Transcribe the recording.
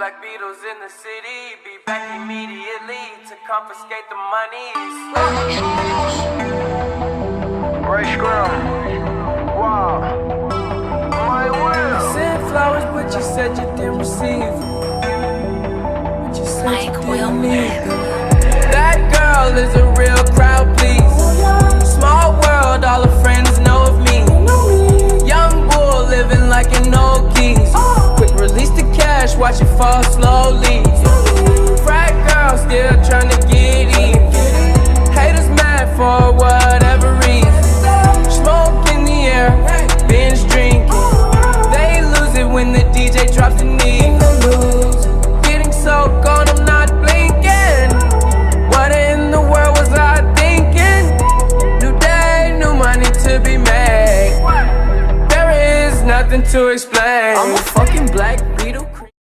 Black Beatles in the city, be back immediately to confiscate the monies. Ray Scrum. Wow. My will. Sent flowers, but you said you didn't receive. But you said you didn't need them. That girl is a real crowd, please. Small world, all her friends know of me. Young bull living like an old geese. Quick release the cash, watch it fall slowly. Frat girl still trying to get